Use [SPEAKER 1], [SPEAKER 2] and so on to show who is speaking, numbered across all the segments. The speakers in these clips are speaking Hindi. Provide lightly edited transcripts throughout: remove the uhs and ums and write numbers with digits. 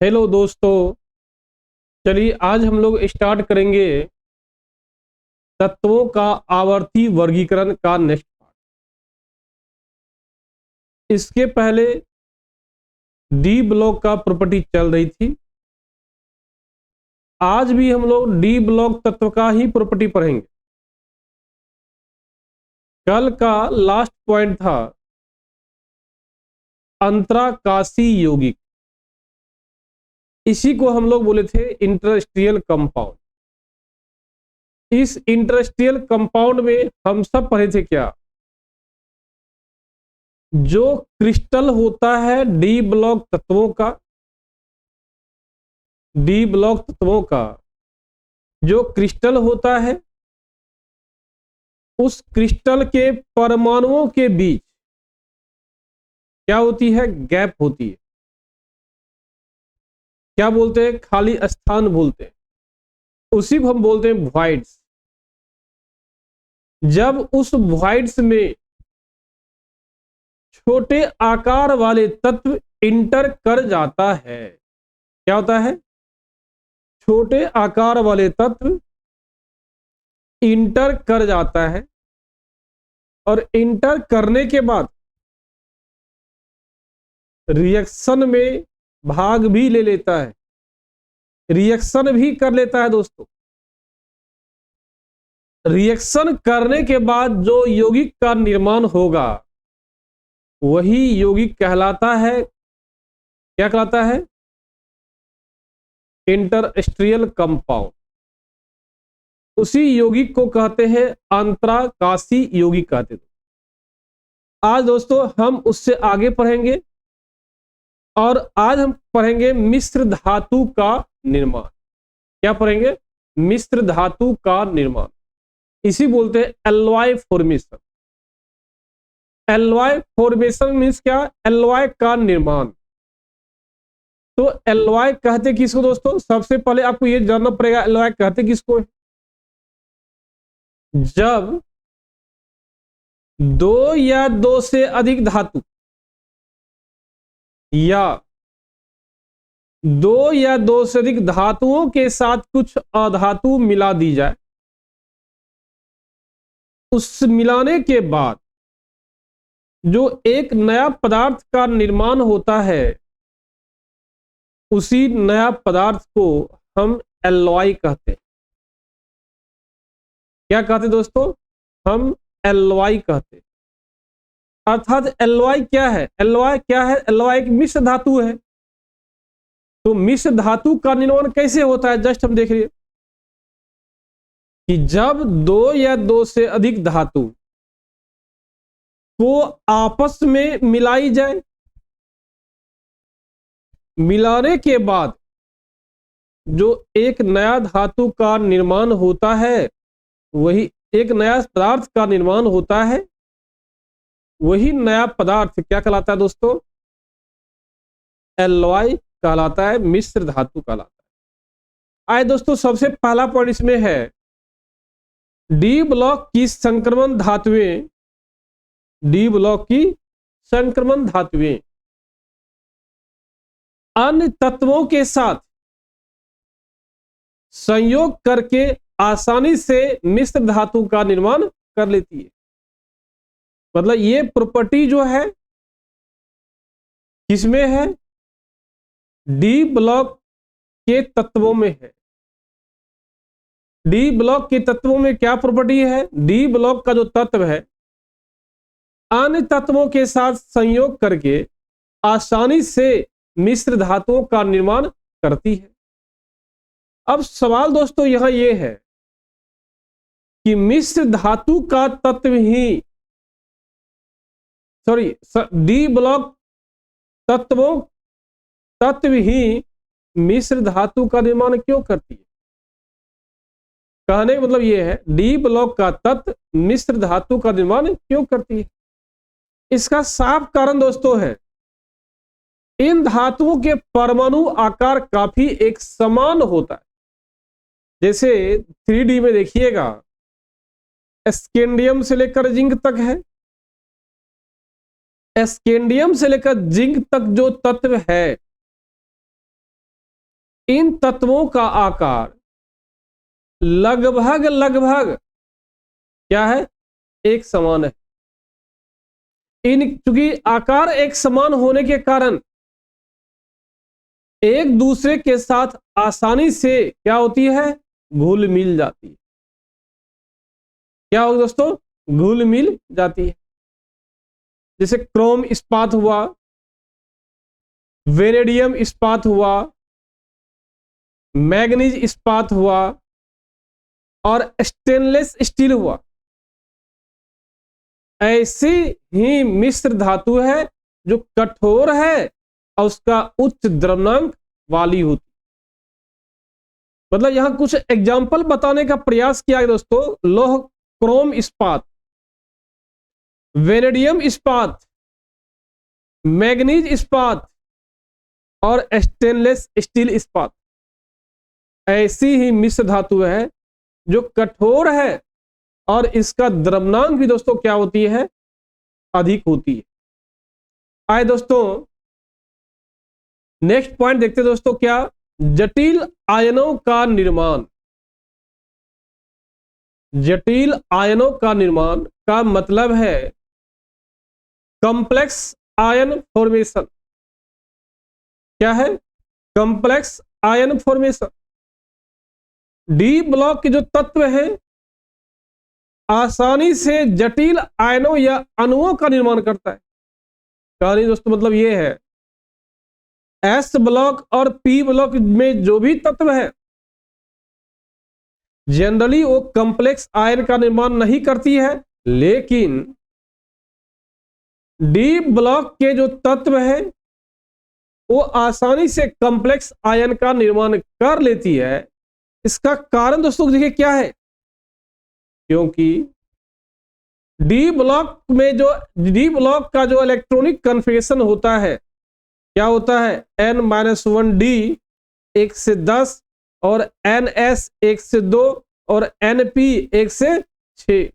[SPEAKER 1] हेलो दोस्तों। चलिए आज हम लोग स्टार्ट करेंगे तत्वों का आवर्ती वर्गीकरण का नेक्स्ट पार्ट। इसके पहले डी ब्लॉक का प्रॉपर्टी चल रही थी। आज भी हम लोग डी ब्लॉक तत्व का ही प्रॉपर्टी पढ़ेंगे। कल का लास्ट पॉइंट था अंतराकाशी यौगिक। इसी को हम लोग बोले थे इंटरस्ट्रियल कंपाउंड। इस इंटरस्ट्रियल कंपाउंड में हम सब पढ़े थे क्या, जो क्रिस्टल होता है डी ब्लॉक तत्वों का, डी ब्लॉक तत्वों का जो क्रिस्टल होता है, उस क्रिस्टल के परमाणुओं के बीच क्या होती है, गैप होती है। क्या बोलते हैं, खाली स्थान बोलते हैं। उसी को हम बोलते हैं वॉइड्स। जब उस वॉइड्स में छोटे आकार वाले तत्व इंटर कर जाता है, क्या होता है, छोटे आकार वाले तत्व इंटर कर जाता है और इंटर करने के बाद रिएक्शन में भाग भी ले लेता है, रिएक्शन भी कर लेता है दोस्तों। रिएक्शन करने के बाद जो यौगिक का निर्माण होगा वही यौगिक कहलाता है, क्या कहलाता है, इंटरस्ट्रियल कंपाउंड। उसी यौगिक को कहते हैं अंतराकाशी यौगिक कहते हैं। आज दोस्तों हम उससे आगे पढ़ेंगे और आज हम पढ़ेंगे मिश्र धातु का निर्माण। क्या पढ़ेंगे, मिश्र धातु का निर्माण। इसी बोलते हैं alloy formation. Alloy formation means क्या, एलॉय का निर्माण। तो एलॉय कहते किसको दोस्तों, सबसे पहले आपको यह जानना पड़ेगा एलॉय कहते किसको है। जब दो या दो से अधिक धातु या दो या दो से अधिक धातुओं के साथ कुछ अधातु मिला दी जाए, उस मिलाने के बाद जो एक नया पदार्थ का निर्माण होता है, उसी नया पदार्थ को हम एलॉय कहते हैं। क्या कहते दोस्तों, हम एलॉय कहते हैं। अर्थात एलॉय क्या है, एलॉय क्या है, एलॉय एक मिश्र धातु है। तो मिश्र धातु का निर्माण कैसे होता है, जस्ट हम देख रहे हैं कि जब दो या दो से अधिक धातु को आपस में मिलाई जाए, मिलाने के बाद जो एक नया धातु का निर्माण होता है, वही एक नया पदार्थ का निर्माण होता है, वही नया पदार्थ क्या कहलाता है दोस्तों, एलॉय कहलाता है, मिश्र धातु कहलाता है। आए दोस्तों सबसे पहला पॉइंट इसमें है डी ब्लॉक की संक्रमण धातुएं, डी ब्लॉक की संक्रमण धातुएं अन्य तत्वों के साथ संयोग करके आसानी से मिश्र धातु का निर्माण कर लेती है। मतलब ये प्रॉपर्टी जो है किसमें है, डी ब्लॉक के तत्वों में है। डी ब्लॉक के तत्वों में क्या प्रॉपर्टी है, डी ब्लॉक का जो तत्व है अन्य तत्वों के साथ संयोग करके आसानी से मिश्र धातुओं का निर्माण करती है। अब सवाल दोस्तों यहां यह है कि मिश्र धातु का तत्व ही, सॉरी, डी ब्लॉक तत्व ही मिश्र धातु का निर्माण क्यों करती है। कहने का मतलब यह है डी ब्लॉक का तत्व मिश्र धातु का निर्माण क्यों करती है। इसका साफ कारण दोस्तों है इन धातुओं के परमाणु आकार काफी एक समान होता है। जैसे 3D में देखिएगा, स्कैंडियम से लेकर जिंक तक है, स्कैंडियम से लेकर जिंक तक जो तत्व है इन तत्वों का आकार लगभग लगभग क्या है, एक समान है। चूंकि आकार एक समान होने के कारण एक दूसरे के साथ आसानी से क्या होती है, घुल मिल जाती है। क्या होगा दोस्तों, घुल मिल जाती है। जैसे क्रोम इस्पात हुआ, वेनेडियम इस्पात हुआ, मैग्नीज इस्पात हुआ और स्टेनलेस स्टील हुआ। ऐसी ही मिश्र धातु है जो कठोर है और उसका उच्च द्रव्यमान वाली होती। मतलब यहां कुछ एग्जाम्पल बताने का प्रयास किया है दोस्तों। लोह क्रोम इस्पात, वेनेडियम इस्पात, मैग्नीज इस्पात और स्टेनलेस स्टील इस्पात ऐसी ही मिश्र धातु है जो कठोर है और इसका द्रव्यमान भी दोस्तों क्या होती है, अधिक होती है। आए दोस्तों नेक्स्ट पॉइंट देखते हैं दोस्तों, क्या जटिल आयनों का निर्माण। जटिल आयनों का निर्माण का मतलब है कॉम्प्लेक्स आयन फॉर्मेशन। क्या है, complex ion formation. D block के जो तत्व हैं आसानी से जटिल आयनों या अणुओं का निर्माण करता है। कहानी दोस्तों मतलब ये है, एस ब्लॉक और पी ब्लॉक में जो भी तत्व है जनरली वो कॉम्प्लेक्स आयन का निर्माण नहीं करती है, लेकिन डी ब्लॉक के जो तत्व है वो आसानी से कॉम्प्लेक्स आयन का निर्माण कर लेती है। इसका कारण दोस्तों देखिए क्या है, क्योंकि डी ब्लॉक में जो डी ब्लॉक का जो इलेक्ट्रॉनिक कन्फिगरेशन होता है क्या होता है, n-1d 1 से 10 और ns 1 से 2 और np 1 से 6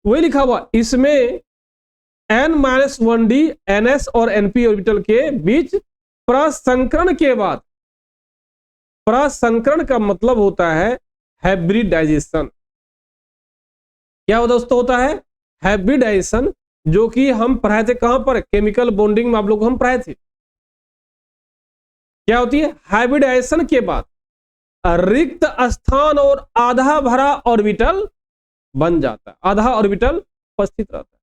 [SPEAKER 1] वही लिखा हुआ। इसमें n-1d ns और np ऑर्बिटल के बीच प्रसंकरण के बाद, प्रसंकरण का मतलब होता है हाइब्रिडाइजेशन। क्या दोस्तों होता है, हाइब्रिडाइजेशन, जो कि हम पढ़ाए थे कहां पर, केमिकल बॉन्डिंग में आप लोग हम पढ़ाए थे। क्या होती है, हाइब्रिडाइजेशन के बाद रिक्त स्थान और आधा भरा ऑर्बिटल बन जाता है, आधा ऑर्बिटल उपस्थित रहता है।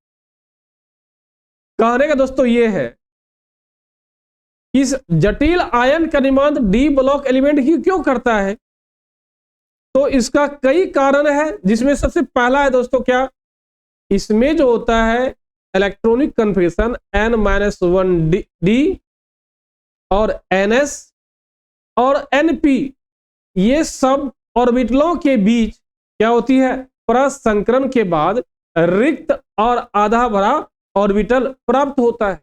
[SPEAKER 1] कहने का दोस्तों यह है, इस जटिल आयन का निर्माण डी ब्लॉक एलिमेंट ही क्यों करता है, तो इसका कई कारण है, जिसमें सबसे पहला है दोस्तों क्या, इसमें जो होता है इलेक्ट्रॉनिक कन्फिगरेशन n-1d और ns और np, ये सब ऑर्बिटलों के बीच क्या होती है, प्रसंकरण के बाद रिक्त और आधा भरा ऑर्बिटल प्राप्त होता है।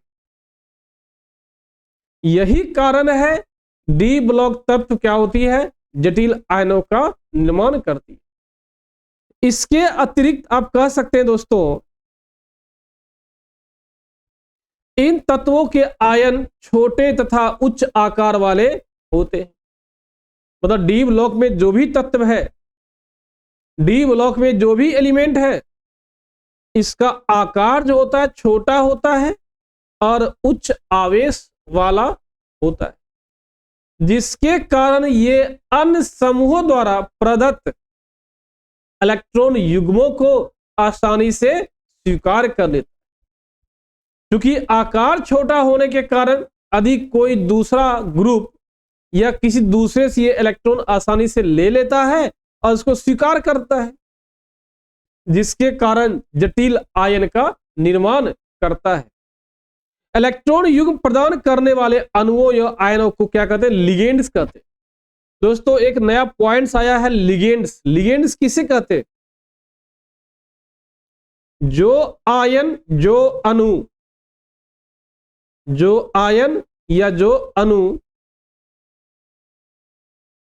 [SPEAKER 1] यही कारण है डी ब्लॉक तत्व क्या होती है, जटिल आयनों का निर्माण करती है। इसके अतिरिक्त आप कह सकते हैं दोस्तों, इन तत्वों के आयन छोटे तथा उच्च आकार वाले होते हैं। मतलब डी ब्लॉक में जो भी तत्व है, डी ब्लॉक में जो भी एलिमेंट है, इसका आकार जो होता है छोटा होता है और उच्च आवेश वाला होता है, जिसके कारण ये अन्य समूहों द्वारा प्रदत्त इलेक्ट्रॉन युग्मों को आसानी से स्वीकार कर लेता है। क्योंकि आकार छोटा होने के कारण अधिक कोई दूसरा ग्रुप या किसी दूसरे से ये इलेक्ट्रॉन आसानी से ले लेता है और उसको स्वीकार करता है, जिसके कारण जटिल आयन का निर्माण करता है। इलेक्ट्रॉन युग्म प्रदान करने वाले अणुओं या आयनों को क्या कहते हैं, लिगेंड्स कहते हैं। दोस्तों एक नया पॉइंट्स आया है, लिगेंड्स। लिगेंड्स किसे कहते हैं, जो आयन, जो अणु, जो आयन या जो अणु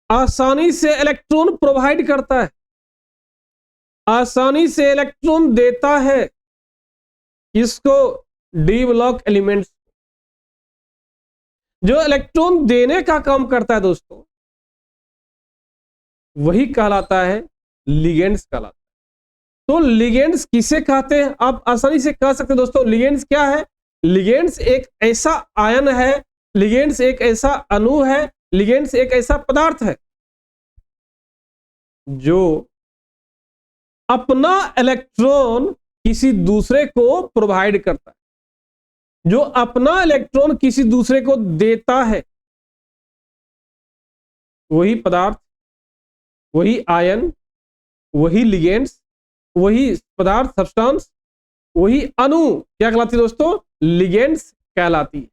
[SPEAKER 1] आसानी से इलेक्ट्रॉन प्रोवाइड करता है, आसानी से इलेक्ट्रॉन देता है, इसको डी ब्लॉक एलिमेंट्स। जो इलेक्ट्रॉन देने का काम करता है दोस्तों, वही कहलाता है लिगेंड्स कहलाता है। तो लिगेंड्स किसे कहते हैं, आप आसानी से कह सकते हैं दोस्तों। लिगेंड्स क्या है? लिगेंड्स एक ऐसा आयन है, लिगेंड्स एक ऐसा अणु है, लिगेंड्स एक ऐसा पदार्थ है जो अपना इलेक्ट्रॉन किसी दूसरे को प्रोवाइड करता है, जो अपना इलेक्ट्रॉन किसी दूसरे को देता है। वही पदार्थ, वही आयन, वही लिगेंड्स, वही पदार्थ सब्सटेंस, वही अणु क्या कहलाती है दोस्तों? लिगेंड्स कहलाती है।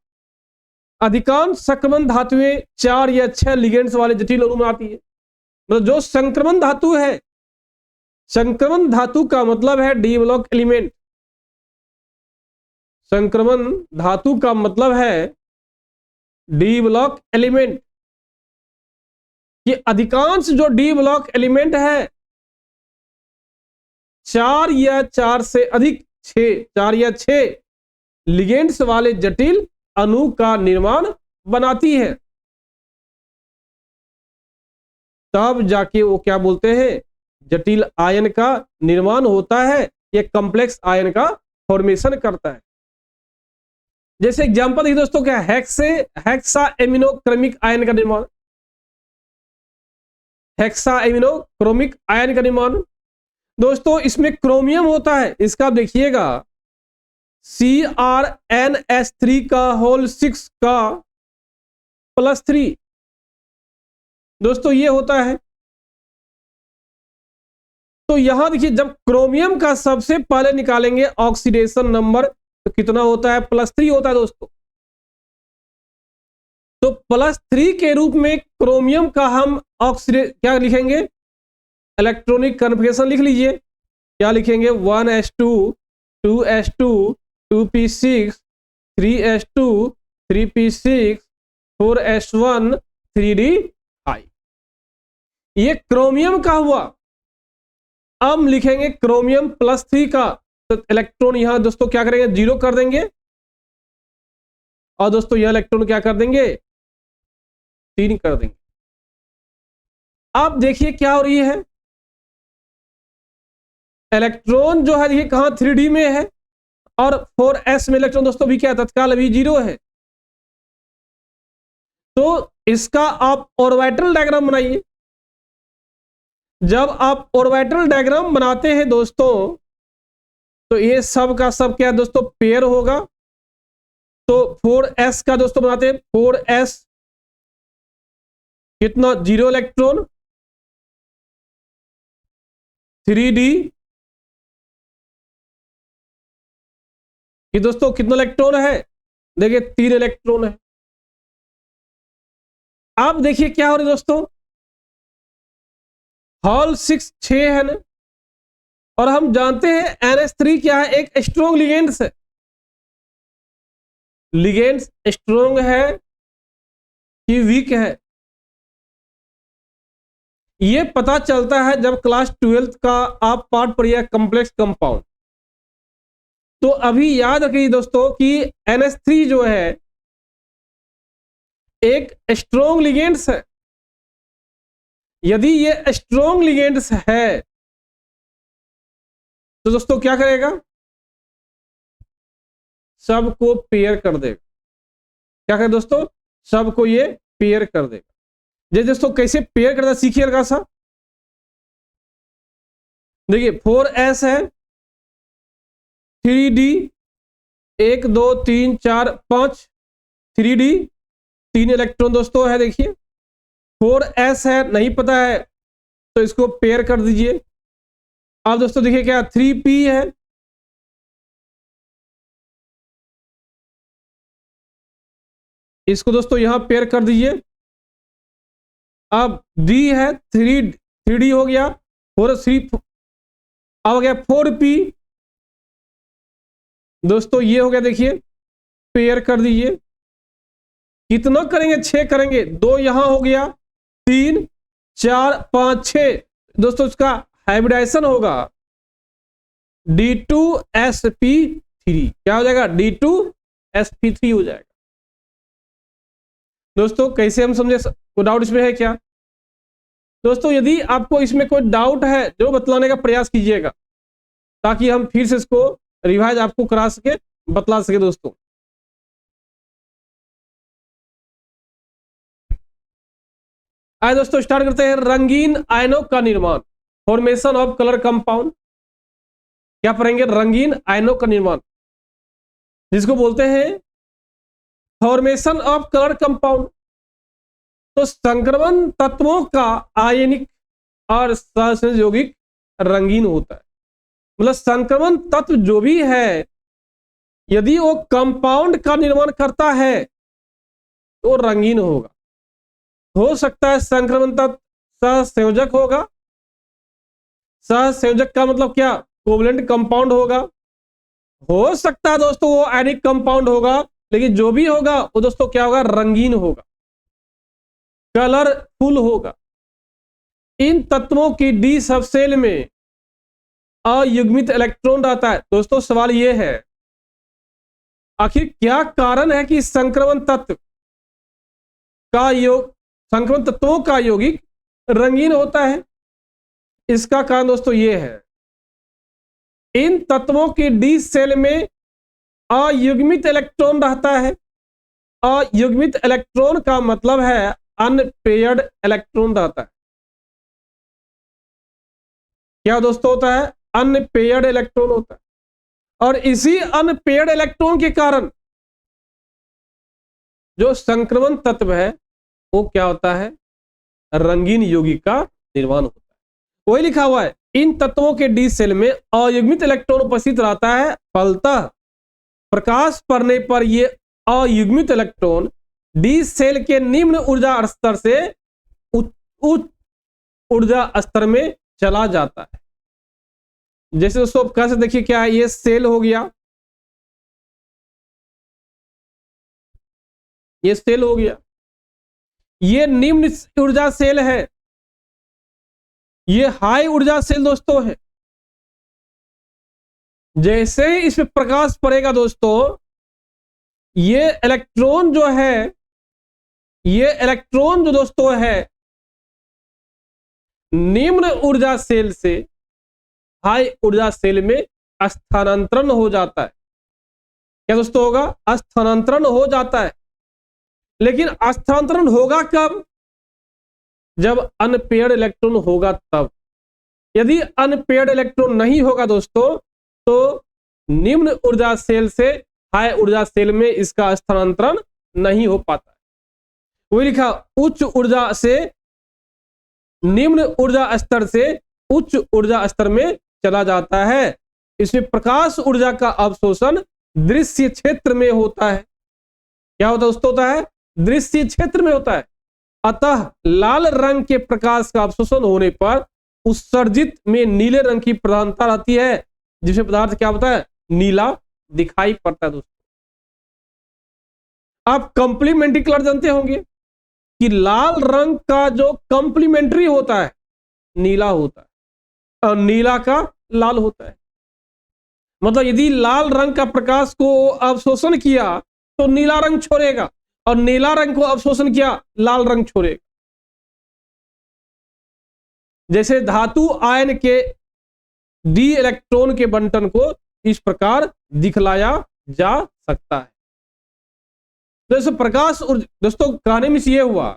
[SPEAKER 1] अधिकांश संक्रमण धातुएं 4 या 6 लिगेंड्स वाले जटिल अणु बनाती है। मतलब जो संक्रमण धातु है, संक्रमण धातु का मतलब है डी ब्लॉक एलिमेंट। संक्रमण धातु का मतलब है डी ब्लॉक एलिमेंट। ये अधिकांश जो डी ब्लॉक एलिमेंट है 4 या 4 से अधिक 4 या 6 लिगेंड्स वाले जटिल अणु का निर्माण बनाती है। तब जाके वो क्या बोलते हैं? जटिल आयन का निर्माण होता है, ये कॉम्प्लेक्स आयन का फॉर्मेशन करता है। जैसे एग्जांपल देखिए दोस्तों, क्या हेक्सा एमिनो क्रोमिक आयन का निर्माण, हेक्सा एमिनो क्रोमिक आयन का निर्माण दोस्तों, इसमें क्रोमियम होता है। इसका आप देखिएगा CrNS3 का होल 6 का +3 दोस्तों ये होता है। तो यहां देखिए, जब क्रोमियम का सबसे पहले निकालेंगे ऑक्सीडेशन नंबर तो कितना होता है? +3 होता है दोस्तों। तो +3 के रूप में क्रोमियम का हम क्या लिखेंगे? इलेक्ट्रॉनिक कन्फिगरेशन लिख लीजिए। क्या लिखेंगे? 1s2 2s2 2p6 3s2 3p6 4s1 3d। ये क्रोमियम का हुआ। अब लिखेंगे क्रोमियम +3 का, तो इलेक्ट्रॉन यहां दोस्तों क्या करेंगे? 0 कर देंगे। और दोस्तों यह इलेक्ट्रॉन क्या कर देंगे? 3 कर देंगे। अब देखिए क्या हो रही है, इलेक्ट्रॉन जो है ये कहां? 3d में है। और 4s में इलेक्ट्रॉन दोस्तों भी क्या तत्काल अभी 0 है। तो इसका आप ऑर्बिटल डायग्राम बनाइए। जब आप ऑर्बिटल डायग्राम बनाते हैं दोस्तों, तो ये सब का सब क्या दोस्तों? पेयर होगा। तो 4s का दोस्तों बनाते हैं, 4s कितना? 0 इलेक्ट्रॉन। 3d कि दोस्तों कितना इलेक्ट्रॉन है? देखिए 3 इलेक्ट्रॉन है। अब देखिए क्या हो रहा है दोस्तों, हॉल 6 6 है ना, और हम जानते हैं NH3 क्या है? एक स्ट्रॉन्ग लिगेंड्स है। लिगेंड्स स्ट्रॉन्ग है कि वीक है, ये पता चलता है जब क्लास 12th का आप पार्ट पढ़िए कॉम्प्लेक्स कंपाउंड। तो अभी याद रखिए दोस्तों कि NH3 जो है एक स्ट्रॉन्ग लिगेंड्स है। यदि ये स्ट्रॉन्ग लिगेंड्स है तो दोस्तों क्या करेगा? सबको पेयर कर देगा। क्या करेगा दोस्तों? सबको ये पेयर कर देगा। जैसे दोस्तों कैसे पेयर करता सीखिए हल्का सा। देखिए 4s है, 3d 1 2 3 4 5 3d 3 इलेक्ट्रॉन दोस्तों है। देखिए 4s है, नहीं पता है तो इसको पेयर कर दीजिए। अब दोस्तों देखिए क्या 3p है, इसको दोस्तों यहां पेयर कर दीजिए। अब d है, 3d हो गया, 4 3 अब हो गया 4p दोस्तों, ये हो गया। देखिए पेयर कर दीजिए। कितना करेंगे? 6 करेंगे। 2 यहां हो गया, 3 4 5 6 दोस्तों इसका हाइब्रिडाइजेशन होगा D2sp3। क्या हो जाएगा? D2sp3 हो जाएगा। दोस्तों कैसे हम समझे, कोई डाउट इसमें है क्या? दोस्तों यदि आपको इसमें कोई डाउट है जो बतलाने का प्रयास कीजिएगा, ताकि हम फिर से इसको रिवाइज आपको करा सके, बतला सके दोस्तों। आइए दोस्तों स्टार्ट करते हैं। रंगीन आयनों का निर्माण, फॉर्मेशन ऑफ कलर कंपाउंड। क्या पढ़ेंगे? रंगीन आयनों का निर्माण, जिसको बोलते हैं फॉर्मेशन ऑफ कलर कंपाउंड। तो संक्रमण तत्वों का आयनिक और सहसंयोगिक रंगीन होता है। मतलब संक्रमण तत्व जो भी है, यदि वो कंपाउंड का निर्माण करता है तो रंगीन होगा। हो सकता है संक्रमण तत्व सहसंयोजक होगा। सहसंयोजक का मतलब क्या? कोवलेंट कंपाउंड होगा। हो सकता है दोस्तों वो आयनिक कंपाउंड होगा, लेकिन जो भी होगा वो दोस्तों क्या होगा? रंगीन होगा, कलरफुल होगा। इन तत्वों की डी सबसेल में अयुग्मित इलेक्ट्रॉन रहता है। दोस्तों सवाल यह है, आखिर क्या कारण है कि संक्रमण तत्व का योग, संक्रमण तत्वों का यौगिक रंगीन होता है? इसका कारण दोस्तों यह है, इन तत्वों की डी सेल में अयुग्मित इलेक्ट्रॉन रहता है। अयुग्मित इलेक्ट्रॉन का मतलब है अनपेयर्ड इलेक्ट्रॉन रहता है। क्या दोस्तों होता है? अनपेयर्ड इलेक्ट्रॉन होता है। और इसी अनपेयर्ड इलेक्ट्रॉन के कारण जो संक्रमण तत्व है वो क्या होता है? रंगीन यौगिक का निर्माण होता है। वही लिखा हुआ है, इन तत्वों के डी सेल में अयुग्मित इलेक्ट्रॉन उपस्थित रहता है। फलतः प्रकाश पड़ने पर ये अयुग्मित इलेक्ट्रॉन डी सेल के निम्न ऊर्जा स्तर से उच्च ऊर्जा स्तर में चला जाता है। जैसे दोस्तों आप कैसे देखिए, क्या है? ये सेल हो गया, ये सेल हो गया, ये निम्न ऊर्जा सेल है, ये हाई ऊर्जा सेल दोस्तों है। जैसे ही इस पे प्रकाश पड़ेगा दोस्तों, ये इलेक्ट्रॉन जो है, ये इलेक्ट्रॉन जो दोस्तों है निम्न ऊर्जा सेल से हाई ऊर्जा सेल में स्थानांतरण हो जाता है। क्या दोस्तों होगा? स्थानांतरण हो जाता है। लेकिन स्थानांतरण होगा कब? जब अनपेयर्ड इलेक्ट्रॉन होगा तब। यदि अनपेयर्ड इलेक्ट्रॉन नहीं होगा दोस्तों, तो निम्न ऊर्जा सेल से हाई ऊर्जा सेल में इसका स्थानांतरण नहीं हो पाता है। वही लिखा, उच्च ऊर्जा से निम्न ऊर्जा स्तर से उच्च ऊर्जा स्तर में चला जाता है। इसमें प्रकाश ऊर्जा का अवशोषण दृश्य क्षेत्र में होता है। क्या होता है दोस्तों? होता है दृश्य क्षेत्र में होता है। अतः लाल रंग के प्रकाश का अवशोषण होने पर उत्सर्जित में नीले रंग की प्रधानता रहती है, जिसमें पदार्थ क्या होता है? नीला दिखाई पड़ता है। दोस्तों आप कंप्लीमेंट्री कलर जानते होंगे कि लाल रंग का जो कंप्लीमेंट्री होता है नीला होता है, और नीला का लाल होता है। मतलब यदि लाल रंग का प्रकाश को अवशोषण किया तो नीला रंग छोड़ेगा, और नीला रंग को अवशोषण किया लाल रंग छोड़ेगा। जैसे धातु आयन के डी इलेक्ट्रॉन के बंटन को इस प्रकार दिखलाया जा सकता है। जैसे प्रकाश दोस्तों कहने में यह हुआ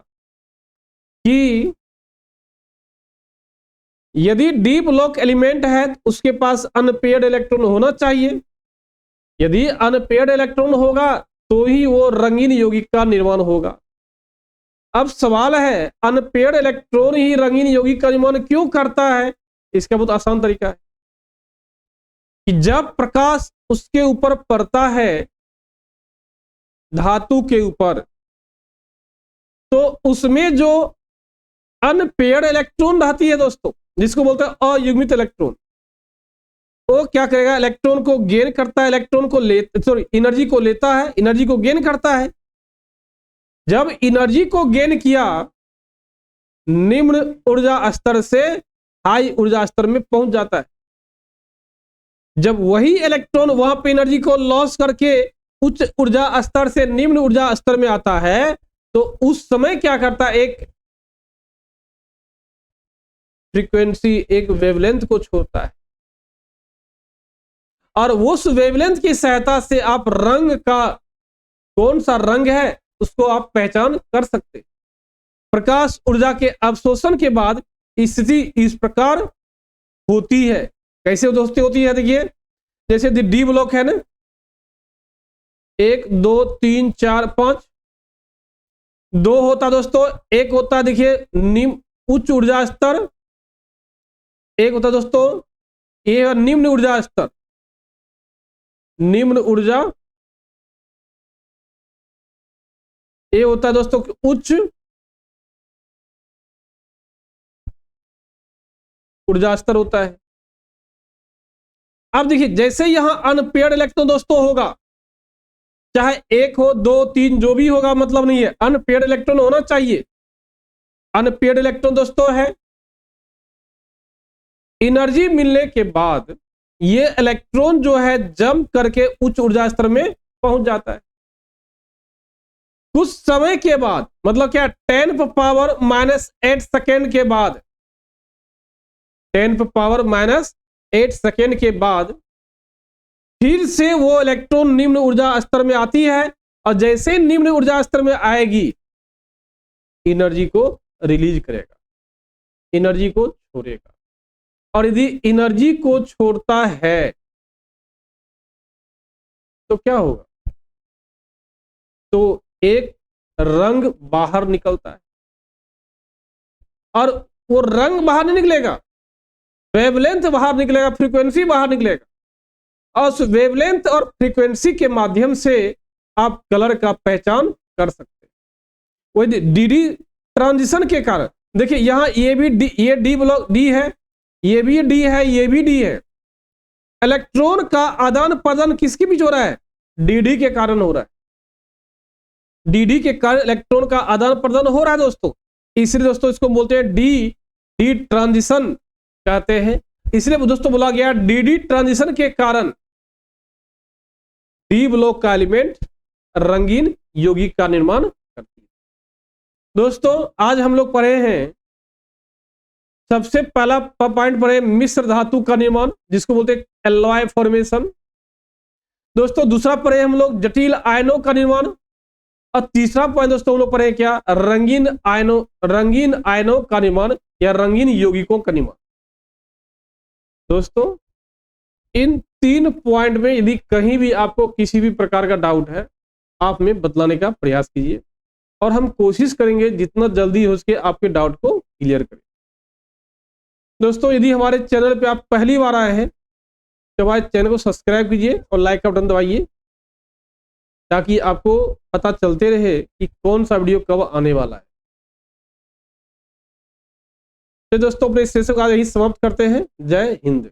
[SPEAKER 1] कि यदि डी ब्लॉक एलिमेंट है तो उसके पास अनपेयर्ड इलेक्ट्रॉन होना चाहिए। यदि अनपेयर्ड इलेक्ट्रॉन होगा तो ही वो रंगीन यौगिक का निर्माण होगा। अब सवाल है, अनपेयर्ड इलेक्ट्रॉन ही रंगीन यौगिक का निर्माण क्यों करता है? इसका बहुत आसान तरीका है कि जब प्रकाश उसके ऊपर पड़ता है, धातु के ऊपर, तो उसमें जो अनपेयर्ड इलेक्ट्रॉन रहती है दोस्तों, जिसको बोलते हैं अयुग्मित इलेक्ट्रॉन, वो क्या करेगा? इलेक्ट्रॉन को गेन करता है, इलेक्ट्रॉन को एनर्जी को लेता है, एनर्जी को गेन करता है। जब एनर्जी को गेन किया, निम्न ऊर्जा स्तर से हाई ऊर्जा स्तर में पहुंच जाता है। जब वही इलेक्ट्रॉन वहां पे एनर्जी को लॉस करके उच्च ऊर्जा स्तर से निम्न ऊर्जा स्तर में आता है, तो उस समय क्या करता है, एक फ्रीक्वेंसी, एक वेवलेंथ को छोड़ता है, और उस वेवलेंथ की सहायता से आप रंग का, कौन सा रंग है उसको आप पहचान कर सकते। प्रकाश ऊर्जा के अवशोषण के बाद स्थिति इस प्रकार होती है। कैसे दोस्तों होती है, देखिए जैसे डी ब्लॉक है ना, 1 2 3 4 5, 2 होता दोस्तों, एक होता देखिए निम्न उच्च ऊर्जा स्तर, एक होता दोस्तों ये निम्न ऊर्जा स्तर, निम्न ऊर्जा, ये होता है दोस्तों उच्च ऊर्जा स्तर होता है। अब देखिए जैसे यहां अनपेयर्ड इलेक्ट्रॉन दोस्तों होगा, चाहे 1 हो 2 3 जो भी होगा मतलब नहीं है, अनपेयर्ड इलेक्ट्रॉन होना चाहिए। अनपेयर्ड इलेक्ट्रॉन दोस्तों है, एनर्जी मिलने के बाद ये इलेक्ट्रॉन जो है जंप करके उच्च ऊर्जा स्तर में पहुंच जाता है। कुछ समय के बाद, मतलब क्या, 10⁻⁻8 सेकेंड के बाद, 10⁻⁻8 सेकेंड के बाद फिर से वो इलेक्ट्रॉन निम्न ऊर्जा स्तर में आती है, और जैसे निम्न ऊर्जा स्तर में आएगी एनर्जी को रिलीज करेगा, एनर्जी को छोड़ेगा। और यदि एनर्जी को छोड़ता है तो क्या होगा, तो एक रंग बाहर निकलता है, और वो रंग बाहर नहीं निकलेगा, वेवलेंथ बाहर निकलेगा, फ्रीक्वेंसी बाहर निकलेगा, और उस वेवलेंथ और फ्रीक्वेंसी के माध्यम से आप कलर का पहचान कर सकते हैं। वही डी ट्रांजिशन के कारण देखिए यहां ये भी ये डी ब्लॉक डी है, ये भी डी है, ये भी डी है। इलेक्ट्रॉन का आदान प्रदान किसके बीच हो रहा है, डी के कारण हो रहा है, डी के कारण इलेक्ट्रॉन का आदान प्रदान हो रहा है दोस्तों। इसलिए दोस्तों इसको बोलते हैं डी ट्रांजिशन कहते हैं। इसलिए दोस्तों बोला गया डी ट्रांजिशन के कारण डी ब्लॉक का एलिमेंट रंगीन यौगिक का निर्माण करती है। दोस्तों आज हम लोग पढ़े हैं, सबसे पहला पॉइंट पढ़े मिश्र धातु का निर्माण, जिसको बोलते हैं एलॉय फॉर्मेशन। दोस्तों दूसरा पढ़े हम लोग जटिल आयनों का निर्माण, और तीसरा पॉइंट दोस्तों हम लोग पढ़े क्या, रंगीन आयनों का निर्माण या रंगीन यौगिकों का निर्माण। दोस्तों इन 3 पॉइंट में यदि कहीं भी आपको किसी भी प्रकार का डाउट है, आप में बतलाने का प्रयास कीजिए, और हम कोशिश करेंगे जितना जल्दी हो सके आपके डाउट को क्लियर करें। दोस्तों यदि हमारे चैनल पे आप पहली बार आए हैं तो हमारे चैनल को सब्सक्राइब कीजिए और लाइक का बटन दबाइए, ताकि आपको पता चलते रहे कि कौन सा वीडियो कब आने वाला है। तो दोस्तों अपने सेशन को आज यही समाप्त करते हैं। जय हिंद।